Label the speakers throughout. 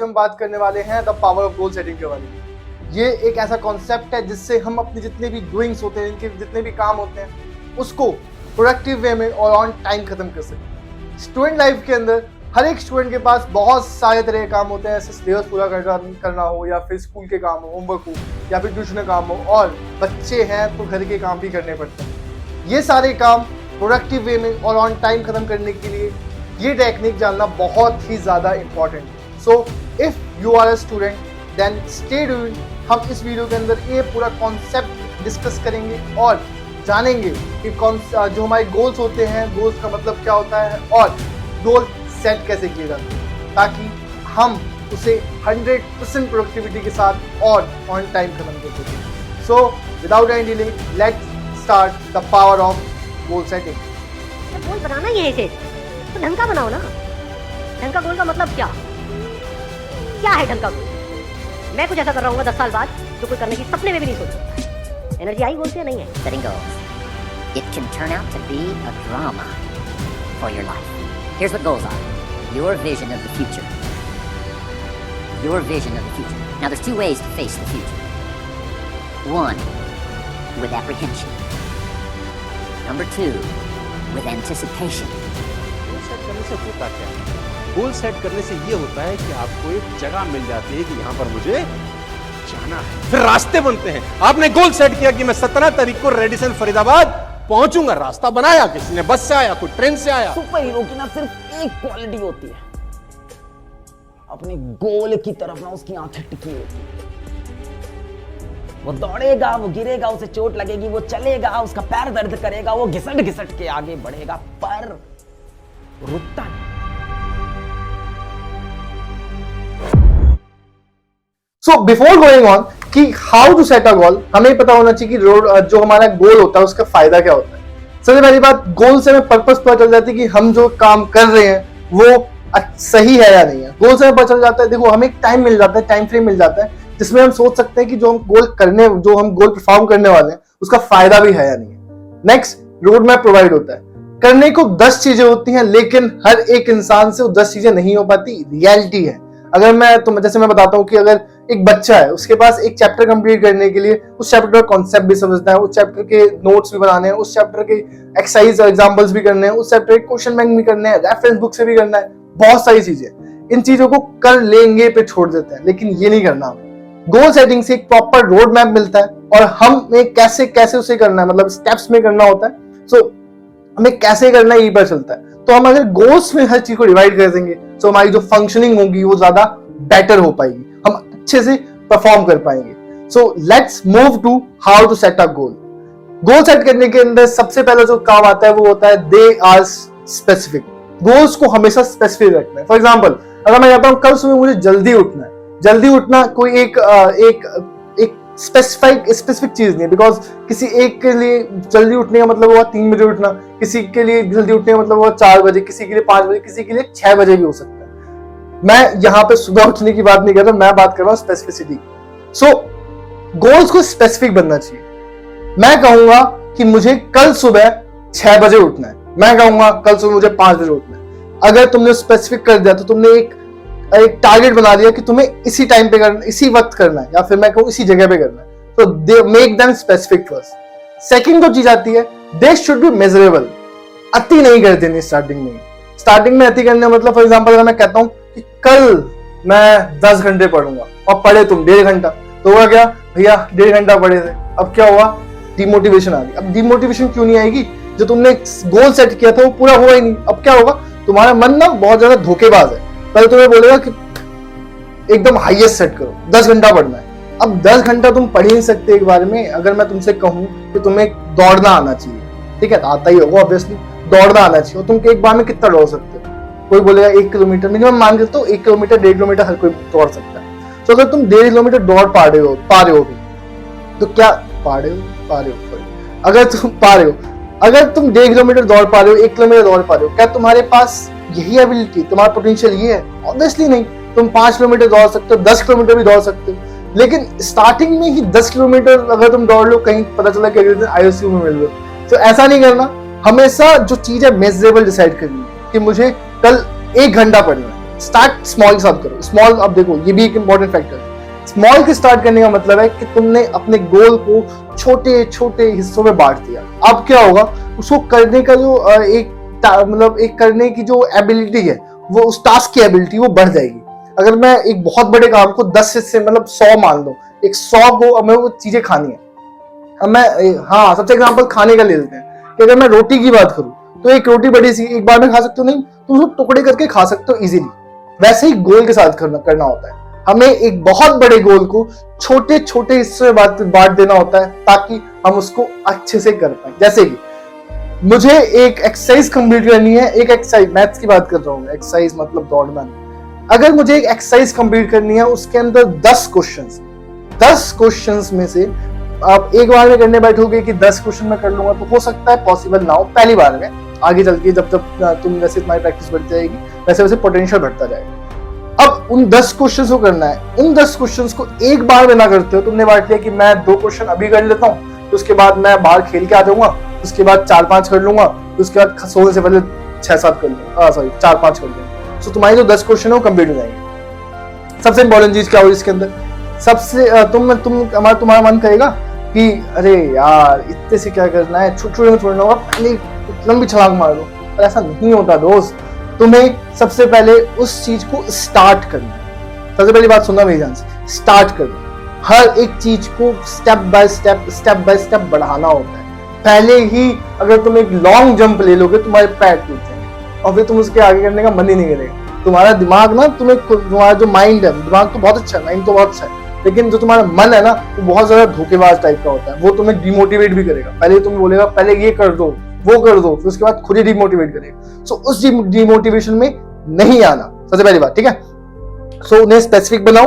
Speaker 1: आज हम बात करने वाले हैं the power of goal setting के बारे में। ये एक ऐसा कॉन्सेप्ट है जिससे हम अपने जितने भी डूइंग्स होते हैं, इनके जितने भी काम होते हैं, उसको प्रोडक्टिव वे में और ऑन टाइम खत्म कर सकते हैं। स्टूडेंट लाइफ के अंदर हर एक स्टूडेंट के पास बहुत सारे तरह के काम होते हैं, ऐसे सिलेबस पूरा करना हो या फिर स्कूल के काम हो, होमवर्क हो या फिर ट्यूशन का काम हो, और बच्चे हैं तो घर के काम भी करने पड़ते हैं। ये सारे काम प्रोडक्टिव वे में और ऑन टाइम खत्म करने के लिए ये टेक्निक जानना बहुत ही ज़्यादा इंपॉर्टेंट है। So if you are a student then stay tuned. हम इस वीडियो के अंदर ये पूरा कॉन्सेप्ट डिस्कस करेंगे और जानेंगे कि जो हमारे गोल्स होते हैं, गोल्स का मतलब क्या होता है और गोल सेट कैसे किए जाते हैं, ताकि हम उसे 100% प्रोडक्टिविटी के साथ और ऑन टाइम खत्म कर सकें। So without any delay let's start the power of goal setting.
Speaker 2: Goal बनाना ही है इसे, तो ढंग का बनाओ ना। ढंग का गोल का मतलब क्या है ढंग का गोल? मैं कुछ ऐसा कर रहा हूँ 10 साल बाद जो कोई करने की सपने में भी नहीं सोचा। एनर्जी आई गोल से नहीं है।
Speaker 3: Setting goals. It can turn out to be a drama for your life. Here's what goals are. Your vision of the future. Your vision of the future. Now there's two ways to face the future. One, with apprehension. Number two, with anticipation.
Speaker 4: Goal set करने से होता क्या है? गोल set करने से ये होता है कि आपको एक जगह मिल जाती है कि यहाँ पर मुझे जाना है, फिर रास्ते बनते हैं। आपने गोल सेट किया कि मैं 17 तारीख को रेडिसन फरीदाबाद पहुंचूंगा, रास्ता बनाया, किसी ने बस से आया, कोई ट्रेन से आया।
Speaker 5: सुपर हीरो की ना सिर्फ एक क्वालिटी होती है, अपने गोल की तरफ ना उसकी आंखें टिकी होती है। वो दौड़ेगा, वो गिरेगा, उसे चोट लगेगी, वो चलेगा, उसका पैर दर्द करेगा, वो घिसट घिसट के आगे बढ़ेगा, पर रुकता नहीं।
Speaker 1: सो बिफोर गोइंग ऑन कि हाउ टू सेट अ गोल, हमें पता होना चाहिए कि जो हमारा गोल होता है उसका फायदा क्या होता है। सबसे पहली बात, गोल से हमें पर्पस पता चल जाती है कि हम जो काम कर रहे हैं वो सही है या नहीं है। गोल से हमें पता चल जाता है, देखो हमें एक टाइम मिल जाता है, टाइम फ्रेम मिल जाता है जिसमें हम सोच सकते हैं कि जो हम गोल परफॉर्म करने वाले हैं उसका फायदा भी है या नहीं है। नेक्स्ट, रोड मैप प्रोवाइड होता है। करने को 10 चीजें होती हैं, लेकिन हर एक इंसान से वो 10 चीजें नहीं हो पाती। रियलिटी है। अगर जैसे मैं बताता हूँ कि अगर एक बच्चा है, उसके पास एक चैप्टर कंप्लीट करने के लिए उस चैप्टर का कॉन्सेप्ट भी समझना है, उस चैप्टर के नोट्स भी बनाने हैं, उस चैप्टर के एक्सरसाइज और एग्जांपल्स भी करने हैं, उस चैप्टर के क्वेश्चन बैंक भी करने हैं, रेफरेंस बुक से भी करना है, बहुत सारी चीजें। इन चीजों को कर लेंगे पे छोड़ देते हैं, लेकिन ये नहीं करना। गोल सेटिंग से एक प्रॉपर रोड मैप मिलता है और हमें कैसे कैसे उसे करना है, मतलब स्टेप्स में करना होता है। सो हमें कैसे करना है ये पता चलता है। तो हम अगर गोल्स में हर चीज को डिवाइड कर देंगे तो हमारी जो फंक्शनिंग होगी वो ज्यादा बेटर हो पाएगी, हम अच्छे से परफॉर्म कर पाएंगे। So let's move to how to set a goal. Goal set करने के अंदर सबसे पहला जो काम आता है वो होता है दे आर स्पेसिफिक। गोल्स को हमेशा स्पेसिफिक रखना है। फॉर एग्जांपल, अगर मैं कहता हूं कल सुबह मुझे जल्दी उठना है, जल्दी उठना कोई एक स्पेसिफिक चीज नहीं है, बिकॉज किसी एक के लिए जल्दी उठने का मतलब हुआ 3 बजे उठना, किसी के लिए जल्दी उठने का मतलब हुआ 4 बजे, किसी के लिए 5 बजे, किसी के लिए 6 बजे भी हो सकता है। मैं यहाँ पे सुबह उठने की बात नहीं कर रहा, मैं बात कर रहा हूँ स्पेसिफिसिटी। सो गोल्स को स्पेसिफिक बनना चाहिए। मैं कहूंगा कि मुझे कल सुबह 6 बजे उठना है, मैं कहूंगा कल सुबह मुझे 5 बजे उठना है। अगर तुमने स्पेसिफिक कर दिया तो तुमने एक टारगेट बना लिया कि तुम्हें इसी टाइम पे करना, इसी वक्त करना है, या फिर मैं कहूँ इसी जगह पे करना है। तो they make them specific first. Second जो चीज आती है, दे शुड बी मेजरेबल। अति नहीं कर देनी स्टार्टिंग में अति करने मतलब फॉर एग्जांपल अगर मैं कहता हूँ कि कल मैं 10 घंटे पढ़ूंगा और पढ़े तुम 1.5 घंटा, तो हुआ क्या भैया, 1.5 घंटा पढ़े थे, अब क्या हुआ, डिमोटिवेशन आ गई। अब डिमोटिवेशन क्यों नहीं आएगी, जो तुमने गोल सेट किया था वो पूरा हुआ ही नहीं। अब क्या होगा, तुम्हारा मन ना बहुत ज्यादा धोखेबाज है। पहले तुम्हें बोलेगा कि एकदम हाईएस्ट सेट करो, 10 घंटा पढ़ना है। अब 10 घंटा तुम पढ़ ही नहीं सकते एक बार में। अगर मैं तुमसे कहूं कि तुम्हें दौड़ना आना चाहिए, ठीक है, आता ही होगा ऑब्वियसली, दौड़ना आना चाहिए, तुम एक बार में कितना दौड़ सकते हो? कोई बोलेगा 1 किलोमीटर, मिनिमम मान के तो 1 किलोमीटर 1.5 किलोमीटर हर कोई दौड़ सकता है। तो अगर तुम 1.5 किलोमीटर दौड़ पा रहे हो भी, तो क्या अगर तुम पा रहे हो, अगर तुम 1.5 किलोमीटर दौड़ पा रहे हो, 1 किलोमीटर दौड़ पा रहे हो, क्या तुम्हारे पास यही एबिलिटी, तुम्हारा पोटेंशियल ये है? ऑब्वियसली नहीं। तुम 5 किलोमीटर दौड़ सकते हो, 10 किलोमीटर भी दौड़ सकते हो, लेकिन स्टार्टिंग में ही 10 किलोमीटर अगर तुम दौड़ लो, कहीं पता चला कि अगले दिन आईसीयू में मिल लो, तो ऐसा नहीं करना। हमेशा जो चीज है मेजरेबल डिसाइड करनी है कि मुझे कल 1 घंटा पढ़ना है, स्टार्ट स्मॉल के साथ करो। स्मॉल, अब देखो ये भी एक इंपॉर्टेंट फैक्टर है। स्मॉल के स्टार्ट करने का मतलब है कि तुमने अपने गोल को छोटे छोटे हिस्सों में बांट दिया। अब क्या होगा, उसको करने का जो एक करने की जो एबिलिटी है, वो उस टास्क की एबिलिटी वो बढ़ जाएगी। अगर मैं एक बहुत बड़े काम को 10 हिस्से मतलब 100 मान लो, एक 100 को हमें वो चीजें खानी है। अब मैं सबसे एग्जांपल खाने का ले लेते हैं कि अगर मैं रोटी की बात करूं तो एक रोटी बड़ी सी एक बार में खा सकते हो नहीं, तो उसको टुकड़े करके खा सकते हो इजीली। वैसे ही गोल के साथ करना होता है। हमें एक बहुत बड़े गोल को छोटे छोटे हिस्से में बांट देना होता है ताकि हम उसको अच्छे से कर पाए। जैसे कि मुझे एक एक्सरसाइज कंप्लीट करनी है, एक एक्सरसाइज, मैथ्स की बात कर रहा हूँ, एक्सरसाइज मतलब दौड़ना। अगर मुझे एक एक्सरसाइज कंप्लीट करनी है, उसके अंदर 10 क्वेश्चंस में से आप एक बार में करने बैठोगे कि 10 क्वेश्चन में कर लूंगा, तो हो सकता है पॉसिबल ना हो पहली बार में। आगे चल के जब तक तुम वैसे तुम्हारी प्रैक्टिस बढ़ती जाएगी, वैसे वैसे पोटेंशियल बढ़ता जाएगा। अब उन 10 क्वेश्चन को करना है। उन 10 क्वेश्चन को एक बार में ना करते हो, तुमने बांट लिया कि मैं 2 क्वेश्चन अभी कर लेता हूँ, तो उसके बाद मैं बाहर खेल के आ जाऊंगा, उसके बाद 4-5 कर लूंगा, उसके बाद सोने से पहले 6-7 कर लूंगा, 4-5 कर लूंगा। तो तुम्हारी जो 10 क्वेश्चन है वो कंप्लीट हो जाएंगे। सबसे इंपॉर्टेंट चीज क्या होगी इसके अंदर, सबसे तुम्हारा मन कहेगा कि अरे यार इतने से क्या करना है, छोटे में छोड़ना होगा, पहले लंबी छलांग मार दो। पर ऐसा नहीं होता दोस्त। तुम्हें सबसे पहले उस चीज को स्टार्ट करना है। सबसे पहली बात सुनना मेरी जान से, स्टार्ट करना। हर एक चीज को स्टेप बाय स्टेप बढ़ाना होता है। पहले ही अगर तुम एक लॉन्ग जंप ले लोगे, तुम्हारे पैर टूट जाएंगे और फिर तुम उसके आगे करने का मन ही नहीं करेगा। तुम्हारा दिमाग ना, तुम्हारा जो माइंड है, दिमाग तो बहुत अच्छा है, माइंड तो बहुत अच्छा है, लेकिन जो तुम्हारा मन है ना, वो बहुत ज्यादा धोखेबाज टाइप का होता है। वो तुम्हें डिमोटिवेट भी करेगा। पहले तुम्हें बोलेगा पहले ये कर दो, वो कर दो, फिर उसके बाद खुद ही डिमोटिवेट करेगा। सो उस डिमोटिवेशन में नहीं आना, सबसे पहली बात, ठीक है। सो उन्हें स्पेसिफिक बनाओ,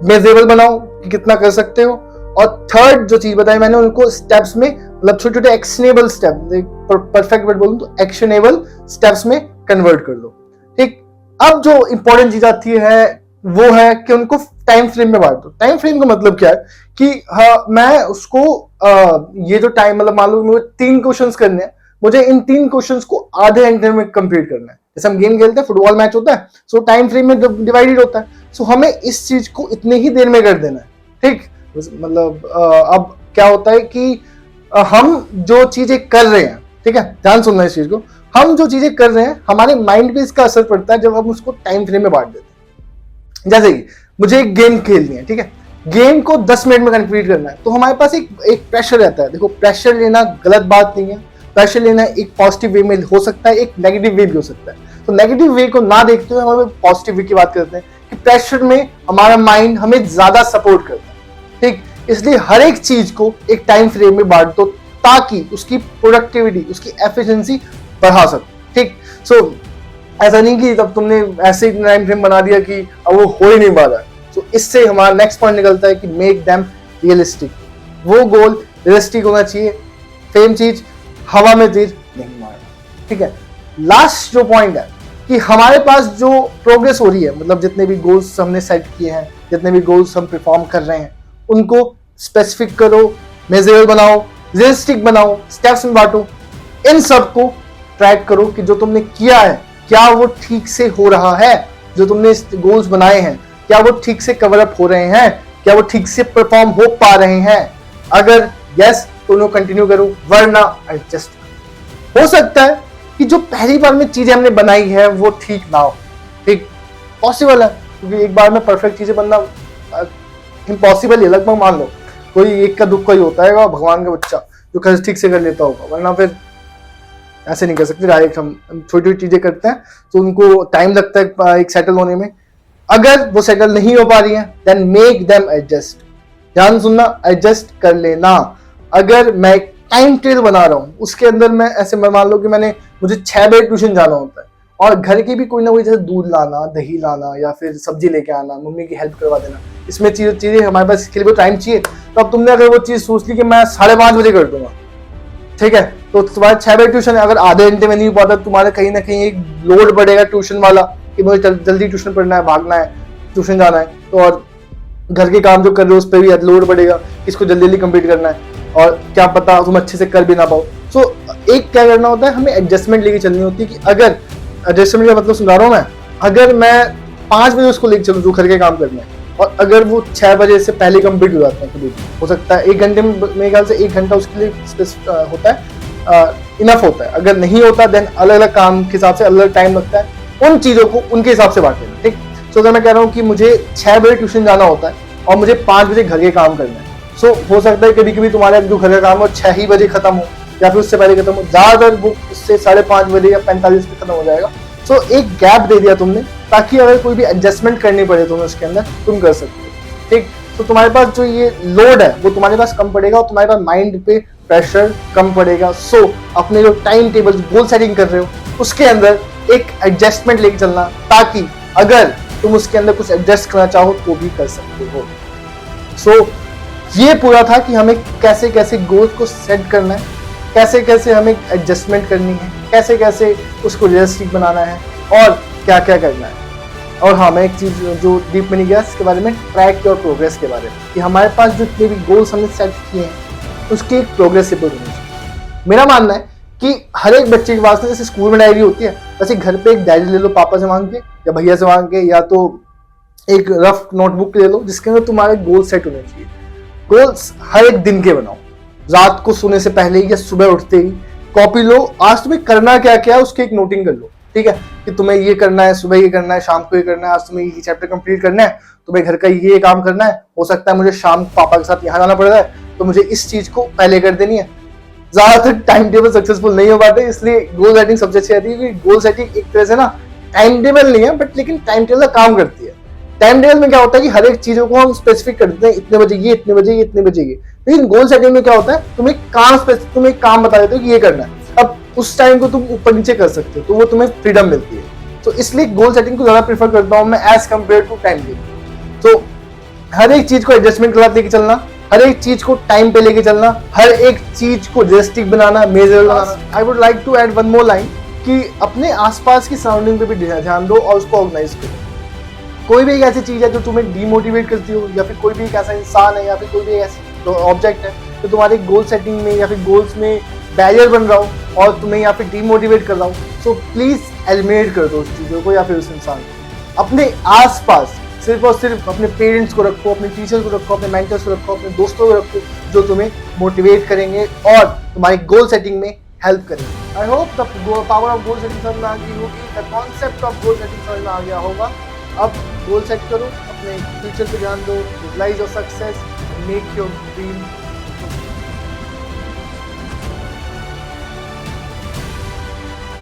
Speaker 1: मेजरेबल बनाओ कि कितना कर सकते हो। और थर्ड जो चीज बताई मैंने, उनको स्टेप्स में, मतलब छोटे छोटे एक्शनेबल स्टेप, परफेक्ट वर्ड बोलूं तो एक्शनेबल स्टेप्स में कन्वर्ट कर दो, ठीक। अब जो इंपॉर्टेंट चीज आती है वो है कि उनको टाइम फ्रेम में बांट दो। टाइम फ्रेम का मतलब क्या है कि मैं उसको ये जो टाइम, मतलब मान लो मुझे 3 क्वेश्चंस करने हैं, मुझे इन 3 क्वेश्चंस को आधे घंटे में कंप्लीट करना है। जैसे हम गेम खेलते हैं, फुटबॉल मैच होता है, सो टाइम फ्रेम में डिवाइडेड होता है। सो हमें इस चीज को इतने ही देर में कर देना है, ठीक। मतलब अब क्या होता है कि हम जो चीजें कर रहे हैं, ठीक है, ध्यान सुनना इस चीज को, हम जो चीजें कर रहे हैं हमारे माइंड पे इसका असर पड़ता है जब हम उसको टाइम फ्रेम में बांट देते हैं। जैसे कि मुझे एक गेम खेलनी है, ठीक है, गेम को 10 मिनट में कंप्लीट करना है, तो हमारे पास एक प्रेशर रहता है। देखो, प्रेशर लेना गलत बात नहीं है। प्रेशर लेना एक पॉजिटिव वे में हो सकता है, एक नेगेटिव वे भी हो सकता है। तो नेगेटिव वे को ना देखते हुए हम पॉजिटिव वे की बात करते हैं कि प्रेशर में हमारा माइंड हमें ज्यादा सपोर्ट करता है, ठीक। इसलिए हर एक चीज को एक टाइम फ्रेम में बांट दो ताकि उसकी प्रोडक्टिविटी, उसकी एफिशिएंसी बढ़ा सको, ठीक। सो ऐसा नहीं कि तब तुमने ऐसे ही टाइम फ्रेम बना दिया कि अब वो हो ही नहीं पा रहा। तो इससे हमारा नेक्स्ट पॉइंट निकलता है कि मेक देम रियलिस्टिक। वो गोल रियलिस्टिक होना चाहिए। सेम चीज हवा में तीर नहीं मारना, ठीक है। लास्ट जो पॉइंट है कि हमारे पास जो प्रोग्रेस हो रही है, मतलब जितने भी गोल्स हमने सेट किए हैं, जितने भी गोल्स हम परफॉर्म कर रहे हैं, उनको स्पेसिफिक करो, मेजरेबल बनाओ, रियलिस्टिक बनाओ, स्टेप्स में बांटो। इन सब को ट्रैक करो कि जो तुमने किया है क्या वो ठीक से हो रहा है, जो तुमने गोल्स बनाए हैं क्या वो ठीक से कवर अप हो रहे हैं, क्या वो ठीक से परफॉर्म हो पा रहे हैं। अगर यस तो उन्हें कंटिन्यू करो, वरना एडजस्ट। हो सकता है कि जो पहली बार में चीजें हमने बनाई है वो ठीक ना हो, ठीक, पॉसिबल है, क्योंकि एक बार में परफेक्ट चीजें बनना इम्पॉसिबल है। लगभग मान लो कोई एक का दुख का ही होता है, भगवान का बच्चा जो खर्च ठीक से कर लेता होगा, वरना फिर ऐसे नहीं कर सकते। डायरेक्ट हम छोटी छोटी चीजें करते हैं तो उनको टाइम लगता है एक सेटल होने में। अगर वो सेटल नहीं हो पा रही है देन मेक देम एडजस्ट। ध्यान सुनना, एडजस्ट कर लेना। अगर मैं टाइम टेबल बना रहा हूँ, उसके अंदर मैं ऐसे मान लो कि मुझे 6 बजे ट्यूशन जाना होता है और घर के भी कोई ना कोई, जैसे दूध लाना, दही लाना या फिर सब्जी लेके आना, मम्मी की हेल्प करवा देना, इसमें चीजें हमारे पास इसके लिए टाइम चाहिए। तो अब तुमने अगर वो चीज सोच ली कि मैं 5:30 बजे कर दूंगा, ठीक है, तो तुम्हारे 6 बजे ट्यूशन है, अगर आधे घंटे में नहीं पाता तुम्हारे कहीं ना कहीं एक लोड बढ़ेगा ट्यूशन वाला कि मुझे जल्दी ट्यूशन पढ़ना है, भागना है, ट्यूशन जाना है। तो और घर के काम जो कर रहे हो उस पर भी लोड बढ़ेगा, इसको जल्दी जल्दी कंप्लीट करना है और क्या पता तुम अच्छे से कर भी ना पाओ। सो एक क्या करना होता है, हमें एडजस्टमेंट लेके चलनी होती है कि अगर एडजस्टमेंट का मतलब समझा रहा हूँ मैं, अगर मैं 5 बजे उसको लेके चलो जो घर के काम करना है, और अगर वो 6 बजे से पहले कंप्लीट हो जाते हैं कभी भी, हो सकता है 1 घंटे में, मेरे ख्याल से 1 घंटा उसके लिए होता है, इनफ होता है। अगर नहीं होता देन अलग अलग काम के हिसाब से अलग अलग टाइम लगता है, उन चीज़ों को उनके हिसाब से बांट लेना, ठीक। सो अगर मैं कह रहा हूँ कि मुझे 6 बजे ट्यूशन जाना होता है और मुझे 5 बजे घर के काम करना है, सो हो सकता है कभी कभी तुम्हारा जो घर का काम है 6 ही बजे खत्म हो या फिर उससे पहले खत्म हो, ज़्यादातर वो उससे 5:30 बजे या 45 पे खत्म हो जाएगा। सो एक गैप दे दिया तुमने, ताकि अगर कोई भी एडजस्टमेंट करनी पड़े तुम्हें उसके अंदर, तुम कर सकते हो, ठीक। तो तुम्हारे पास जो ये लोड है वो तुम्हारे पास कम पड़ेगा और तुम्हारे पास माइंड पे प्रेशर कम पड़ेगा। सो अपने जो टाइम टेबल गोल सेटिंग कर रहे हो उसके अंदर एक एडजस्टमेंट लेके चलना, ताकि अगर तुम उसके अंदर कुछ एडजस्ट करना चाहो तो भी कर सकते हो। सो ये पूरा था कि हमें कैसे कैसे गोल्स को सेट करना है, कैसे कैसे हमें एडजस्टमेंट करनी है, कैसे कैसे उसको रियलिस्टिक बनाना है और क्या क्या करना है। और हाँ, मैं एक चीज़ जो डीप में नहीं गया इसके बारे में, ट्रैक योर प्रोग्रेस के बारे में, कि हमारे पास जो जितने भी गोल्स हमने सेट किए हैं उसकी एक प्रोग्रेस रिपोर्ट होनी चाहिए। मेरा मानना है कि हर एक बच्चे के पास, जैसे स्कूल में डायरी होती है, वैसे घर पे एक डायरी ले लो, पापा से मांग के या भैया से मांग के, या तो एक रफ नोटबुक ले लो जिसके अंदर तुम्हारे गोल सेट होने चाहिए। गोल्स हर एक दिन के बनाओ, रात को सोने से पहले या सुबह उठते ही कॉपी लो, आज तुम्हें करना क्या क्या है उसकी एक नोटिंग कर लो, ठीक है, कि तुम्हें ये करना है, सुबह ये करना है, शाम को ये करना है, आज तुम्हें ये चैप्टर कंप्लीट करना है, तुम्हें घर का ये काम करना है, हो सकता है मुझे शाम को पापा के साथ यहाँ जाना पड़ रहा है तो मुझे इस चीज को पहले कर देनी है। ज्यादातर टाइम टेबल सक्सेसफुल नहीं हो पाते, इसलिए गोल सेटिंग सबसे अच्छी रहती है, क्योंकि गोल सेटिंग एक तरह से ना टाइम टेबल नहीं है, बट लेकिन टाइम टेबल का काम करती है। टाइम टेबल में क्या होता है कि हर एक चीजों को हम स्पेसिफिक कर देते हैं, इतने बजे ये, इतने बजे ये, इतने बजे ये। लेकिन गोल सेटिंग में क्या होता है, तुम एक काम बता देते हो कि ये करना है, अब उस टाइम को तुम ऊपर नीचे कर सकते हो, तो वो तुम्हें फ्रीडम मिलती है। तो इसलिए गोल सेटिंग को ज्यादा प्रेफर करता हूँ मैं as compare to time table. तो हर एक चीज को एडजस्टमेंट के साथ लेके चलना, हर एक चीज को टाइम पे लेके चलना, हर एक चीज को रियलिस्टिक बनाना, मेजरेबल बनाना। I would like to add one more line कि अपने आसपास की सराउंडिंग पे भी ध्यान दो और उसको ऑर्गेनाइज करो। कोई भी एक ऐसी चीज है जो तुम्हें डीमोटिवेट करती हो, या फिर कोई भी एक ऐसा इंसान है, या फिर कोई भी ऐसा ऑब्जेक्ट है जो तुम्हारे गोल सेटिंग में या फिर गोल्स में बैरियर बन रहा हो और तुम्हें या फिर डीमोटिवेट कर रहा हो, सो प्लीज एलिमिनेट कर दो उस चीज़ों को या फिर उस इंसान को। अपने आसपास सिर्फ और सिर्फ अपने पेरेंट्स को रखो, अपने टीचर्स को रखो, अपने मेंटर्स को रखो, अपने दोस्तों को रखो जो तुम्हें मोटिवेट करेंगे और तुम्हारी गोल सेटिंग में हेल्प करेंगे। I hope the power of goal setting समझ में आ गई होगी, the concept of goal setting समझ में आ गया होगा। अब गोल सेट करो, अपने फ्यूचर पे ध्यान दो, visualize your success, make your dream